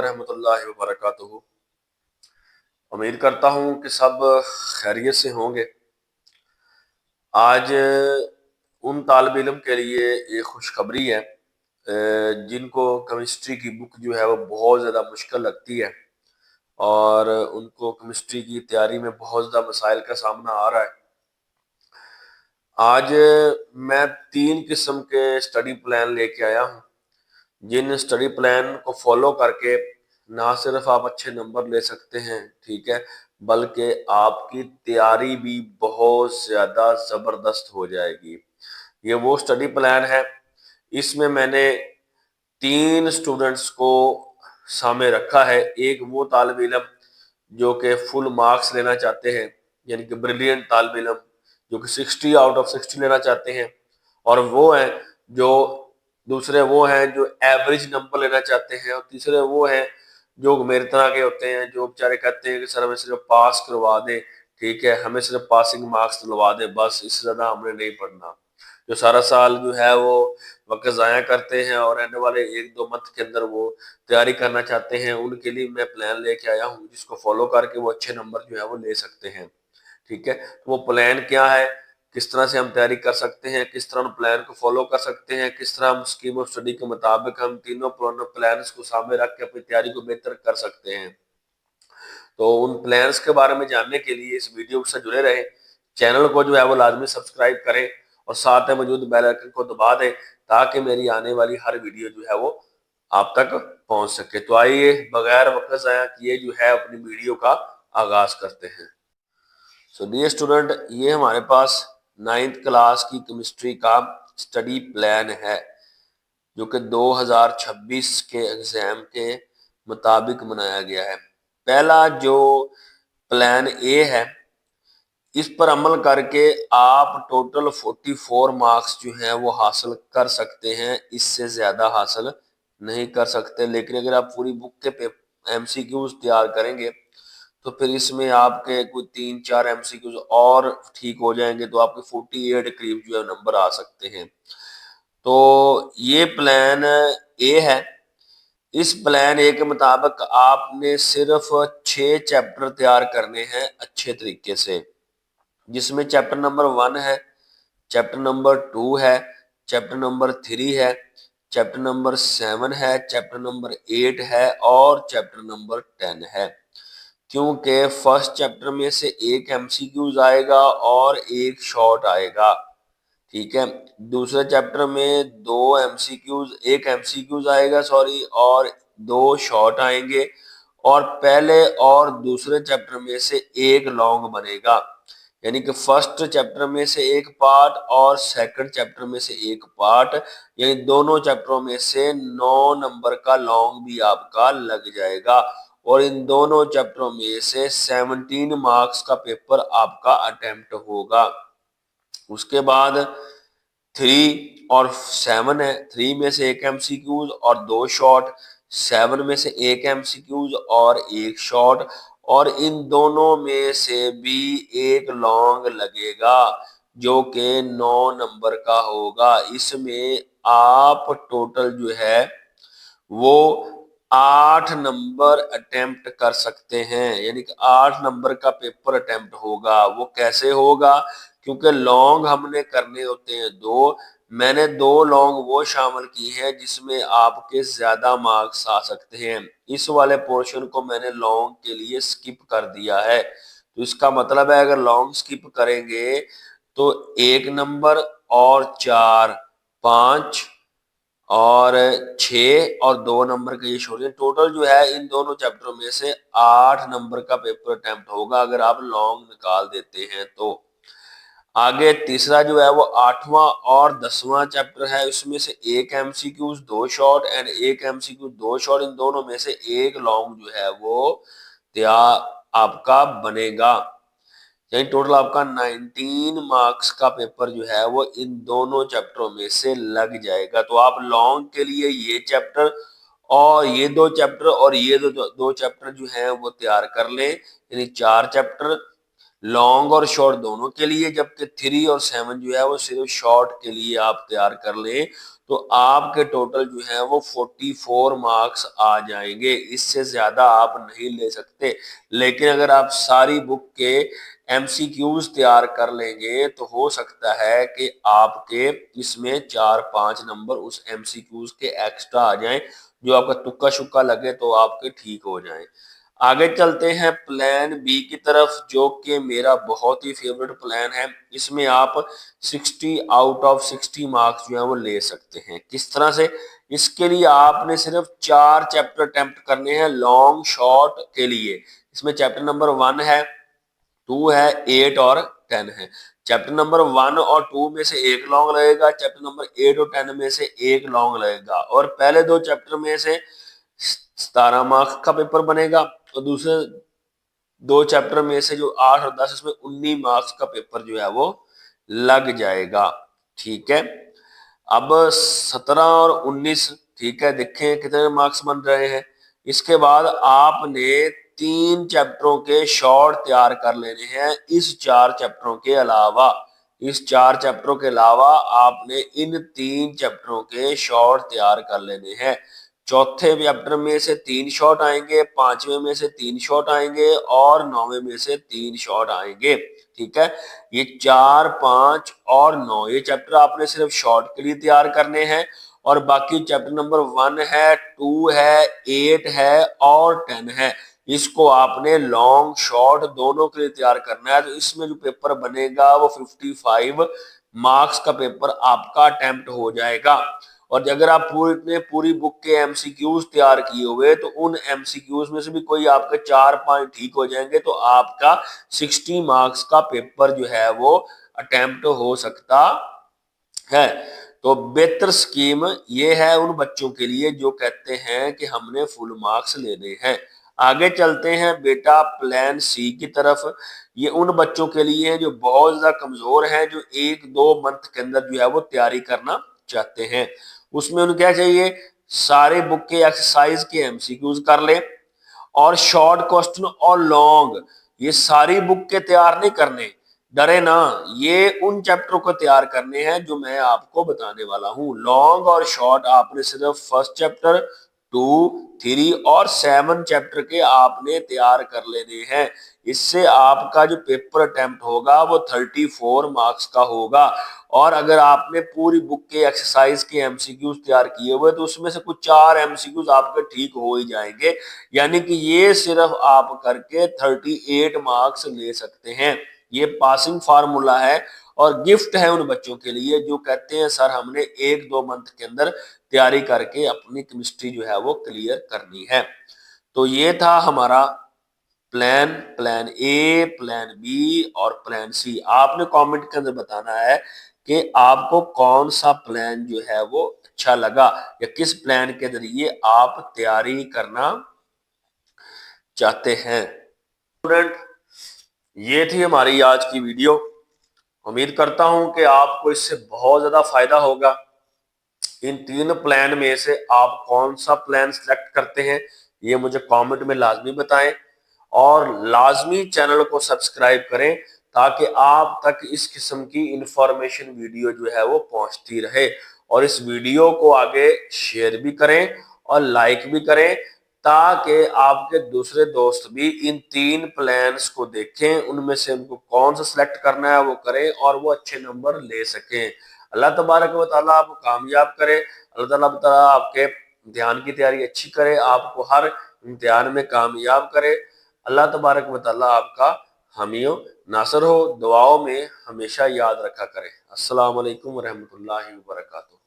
वरहमतुल्लाहि वबरकातुहू। उम्मीद करता हूँ कि सब खैरियत से होंगे। आज उन तालिब इल्म के लिए एक खुशखबरी है जिनको केमिस्ट्री की बुक जो है वो बहुत ज़्यादा मुश्किल लगती है और उनको केमिस्ट्री की तैयारी में बहुत ज़्यादा मसाइल का सामना आ रहा है। आज मैं 3 किस्म के स्टडी प्लान लेके आया हूँ, जिन स्टडी प्लान को फॉलो करके ना सिर्फ आप अच्छे नंबर ले सकते हैं, ठीक है, बल्कि आपकी तैयारी भी बहुत ज़्यादा ज़बरदस्त हो जाएगी। ये वो स्टडी प्लान है, इसमें मैंने 3 स्टूडेंट्स को सामने रखा है। एक वो तालिब इल्म जो कि फुल मार्क्स लेना चाहते हैं, यानी कि ब्रिलियंट तालिब इल्म जो कि 60 आउट ऑफ 60 लेना चाहते हैं, और वो हैं जो दूसरे वो हैं जो एवरेज नंबर लेना चाहते हैं, और तीसरे वो हैं जो मेरे तरह के होते हैं जो बेचारे कहते हैं कि सर हमें सिर्फ पास करवा दें, ठीक है, हमें सिर्फ पासिंग मार्क्स दिलवा दें, बस इससे ज़्यादा हमने नहीं पढ़ना। जो सारा साल जो है वो वक्त ज़ाया करते हैं और आने वाले 1-2 मंथ के अंदर वो तैयारी करना चाहते हैं, उनके लिए मैं प्लान लेके आया हूँ जिसको फॉलो करके वो अच्छे नंबर जो है वो ले सकते हैं। ठीक है, तो वो प्लान क्या है, किस तरह से हम तैयारी कर सकते हैं, किस तरह हम प्लान को फॉलो कर सकते हैं, किस तरह हम स्कीम ऑफ स्टडी के मुताबिक हम तीनों प्लान को सामने रख के अपनी तैयारी को बेहतर कर सकते हैं। तो उन प्लान्स के बारे में जानने के लिए इस वीडियो से जुड़े रहें, चैनल को जो है वो लाजमी सब्सक्राइब करें और साथ में मौजूद बेल आइकन को दबा दें ताकि मेरी आने वाली हर वीडियो जो है वो आप तक पहुंच सके। तो आइए बगैर वक्त ज़ाया किए जो है अपनी वीडियो का आगाज करते हैं। सो डियर स्टूडेंट, ये हमारे पास 9th क्लास की केमिस्ट्री का स्टडी प्लान है जो कि 2026 के एग्जाम के मुताबिक बनाया गया है। पहला जो प्लान ए है, इस पर अमल करके आप टोटल 44 मार्क्स जो हैं वो हासिल कर सकते हैं, इससे ज़्यादा हासिल नहीं कर सकते। लेकिन अगर आप पूरी बुक के एमसीक्यूज तैयार करेंगे तो फिर इसमें आपके कोई 3-4 एमसीक्यूज और ठीक हो जाएंगे, तो आपके 48 करीब जो है नंबर आ सकते हैं। तो ये प्लान ए है। इस प्लान ए के मुताबिक आपने सिर्फ 6 चैप्टर तैयार करने हैं अच्छे तरीके से, जिसमें चैप्टर नंबर 1 है, चैप्टर नंबर 2 है, चैप्टर नंबर 3 है, चैप्टर नंबर 7 है, चैप्टर नंबर 8 है और चैप्टर नंबर 10 है। क्योंकि फर्स्ट चैप्टर में से एक एमसीक्यूज आएगा और एक शॉर्ट आएगा, ठीक है। दूसरे चैप्टर में एक एमसीक्यूज आएगा सॉरी, और 2 शॉर्ट आएंगे, और पहले और दूसरे चैप्टर में से एक लॉन्ग बनेगा, यानी कि फर्स्ट चैप्टर में से एक पार्ट और सेकंड चैप्टर में से एक पार्ट, यानी दोनों चैप्टरों में से 9 नंबर का लॉन्ग भी आपका लग जाएगा, और इन दोनों चैप्टरों में से 17 मार्क्स का पेपर आपका अटेम्प्ट होगा। उसके बाद 3 और 7 है, 3 में से एक एमसीक्यूज और 2 शॉर्ट, 7 में से एक एमसीक्यूज और एक शॉर्ट, और इन दोनों में से भी एक लॉन्ग लगेगा जो कि 9 नंबर का होगा। इसमें आप टोटल जो है वो 8 नंबर अटेम्प्ट कर सकते हैं, यानी कि 8 नंबर का पेपर अटेम्प्ट होगा। वो कैसे होगा, क्योंकि लॉन्ग हमने करने होते हैं 2, मैंने 2 लॉन्ग वो शामिल की हैं जिसमें आपके ज्यादा मार्क्स आ सकते हैं। इस वाले पोर्शन को मैंने लॉन्ग के लिए स्किप कर दिया है। तो इसका मतलब है अगर लॉन्ग स्किप करेंगे तो 1 नंबर और 4, 5 और 6 और 2 नंबर का ये छोड़िए, टोटल जो है इन दोनों चैप्टरों में से 8 नंबर का पेपर अटेम्प्ट होगा अगर आप लॉन्ग निकाल देते हैं तो। आगे तीसरा जो है वो 8वां और 10वां चैप्टर है, उसमें से एक एमसीक्यूज 2 शॉर्ट एंड एक एमसीक्यू 2 शॉर्ट, इन दोनों में से एक लॉन्ग जो है वो तैयार आपका बनेगा, यानी टोटल आपका 19 मार्क्स का पेपर जो है वो इन दोनों चैप्टरों में से लग जाएगा। तो आप लॉन्ग के लिए ये चैप्टर और ये 2 चैप्टर और ये दो चैप्टर जो हैं वो तैयार कर लें, यानी 4 चैप्टर लॉन्ग और शॉर्ट दोनों के लिए, जबकि 3 और 7 जो है वो सिर्फ शॉर्ट के लिए आप तैयार कर लें तो आपके टोटल जो है वो 44 मार्क्स आ जाएंगे। इससे ज्यादा आप नहीं ले सकते। लेकिन अगर आप सारी बुक के एमसीक्यूज तैयार कर लेंगे तो हो सकता है कि आपके इसमें 4-5 नंबर उस एमसीक्यूज के एक्स्ट्रा आ जाएं, जो आपका तुक्का शुक्का लगे तो आपके ठीक हो जाएं। आगे चलते हैं प्लान बी की तरफ, जो कि मेरा बहुत ही फेवरेट प्लान है। इसमें आप 60 आउट ऑफ 60 मार्क्स जो है वो ले सकते हैं। किस तरह से? इसके लिए आपने सिर्फ 4 चैप्टर अटेम्प्ट करने हैं लॉन्ग शॉर्ट के लिए। इसमें चैप्टर नंबर 1 है, 2 है, 8 और 10 है। चैप्टर नंबर 1 और 2 में से एक लॉन्ग लगेगा, चैप्टर नंबर 8 और 10 में से एक लॉन्ग लगेगा, और पहले 2 चैप्टर में से 17 मार्क्स का पेपर बनेगा और दूसरे 2 चैप्टर में से जो 8 और 10 इसमें 19 मार्क्स का पेपर जो है वो लग जाएगा। ठीक है, अब 17 और 19, ठीक है, देखें कितने मार्क्स बन रहे हैं। इसके बाद आपने 3 चैप्टरों के शॉर्ट तैयार कर लेने हैं। इस 4 चैप्टरों के अलावा, इस 4 चैप्टरों के अलावा आपने इन 3 चैप्टरों के शॉर्ट तैयार कर लेने हैं। चौथे चैप्टर में से 3 शॉर्ट आएंगे, 5वें में से 3 शॉर्ट आएंगे और 9वें में से 3 शॉर्ट आएंगे। ठीक है, ये 4, 5 और 9 ये चैप्टर आपने सिर्फ शॉर्ट के लिए तैयार करने हैं, और बाकी चैप्टर नंबर 1 है, 2 है, 8 है और 10 है, इसको आपने लॉन्ग शॉर्ट दोनों के लिए तैयार करना है। तो इसमें जो पेपर बनेगा वो 55 मार्क्स का पेपर आपका अटेम्प्ट हो जाएगा। और अगर आप पूरी बुक के एमसीक्यूज तैयार किए हुए तो उन एमसीक्यूज में से भी कोई आपके 4-5 ठीक हो जाएंगे तो आपका 60 मार्क्स का पेपर जो है वो अटेम्प्ट हो सकता है। तो बेहतर स्कीम ये है उन बच्चों के लिए जो कहते हैं कि हमने फुल मार्क्स लेने हैं। आगे चलते हैं बेटा प्लान सी की तरफ। ये उन बच्चों के लिए है जो बहुत ज्यादा कमजोर हैं, जो 1-2 मंथ के अंदर जो है वो तैयारी करना चाहते हैं। उसमें उन्हें क्या चाहिए? सारे बुक के एक्सरसाइज के एमसीक्यूज कर ले, और शॉर्ट क्वेश्चन और लॉन्ग, ये सारी बुक के तैयार नहीं करने, डरे ना, ये उन चैप्टरों को तैयार करने हैं जो मैं आपको बताने वाला हूं। लॉन्ग और शॉर्ट आपने सिर्फ फर्स्ट चैप्टर, 2, 3 और 7 चैप्टर के आपने तैयार कर लेने हैं। इससे आपका जो पेपर अटेम्प्ट होगा वो 34 मार्क्स का होगा। और अगर आपने पूरी बुक के एक्सरसाइज के एमसीक्यूज तैयार किए हुए तो उसमें से कुछ 4 एमसीक्यूज आपके ठीक हो ही जाएंगे, यानी कि ये सिर्फ आप करके 38 मार्क्स ले सकते हैं। ये पासिंग फार्मूला है और गिफ्ट है उन बच्चों के लिए जो कहते हैं सर हमने 1-2 मंथ के अंदर तैयारी करके अपनी केमिस्ट्री जो है वो क्लियर करनी है। तो ये था हमारा plan, plan A, plan B और प्लान सी। आपने कमेंट के अंदर बताना है कि आपको कौन सा प्लान जो है वो अच्छा लगा, या किस प्लान के जरिए आप तैयारी करना चाहते हैं। स्टूडेंट, ये थी हमारी आज की वीडियो। उम्मीद करता हूं कि आपको इससे बहुत ज्यादा फायदा होगा। इन 3 प्लान में से आप कौन सा प्लान सिलेक्ट करते हैं ये मुझे कमेंट में लाजमी बताएं, और लाजमी चैनल को सब्सक्राइब करें ताकि आप तक इस किस्म की इंफॉर्मेशन वीडियो जो है वो पहुंचती रहे। और इस वीडियो को आगे शेयर भी करें और लाइक भी करें ताकि आपके दूसरे दोस्त भी इन 3 प्लान्स को देखें, उनमें से उनको कौन सा सिलेक्ट करना है वो करें और वो अच्छे नंबर ले सकें। अल्लाह तबारक व तआला आपको कामयाब करे, अल्लाह ताला आपके ध्यान की तैयारी अच्छी करे, आपको हर इम्तिहान में कामयाब करे। अल्लाह तबारक व तआला आपका हामी नासर हो, दुआओं में हमेशा याद रखा करें। अस्सलाम वालेकुम रहमतुल्लाहि व बरकातुहू।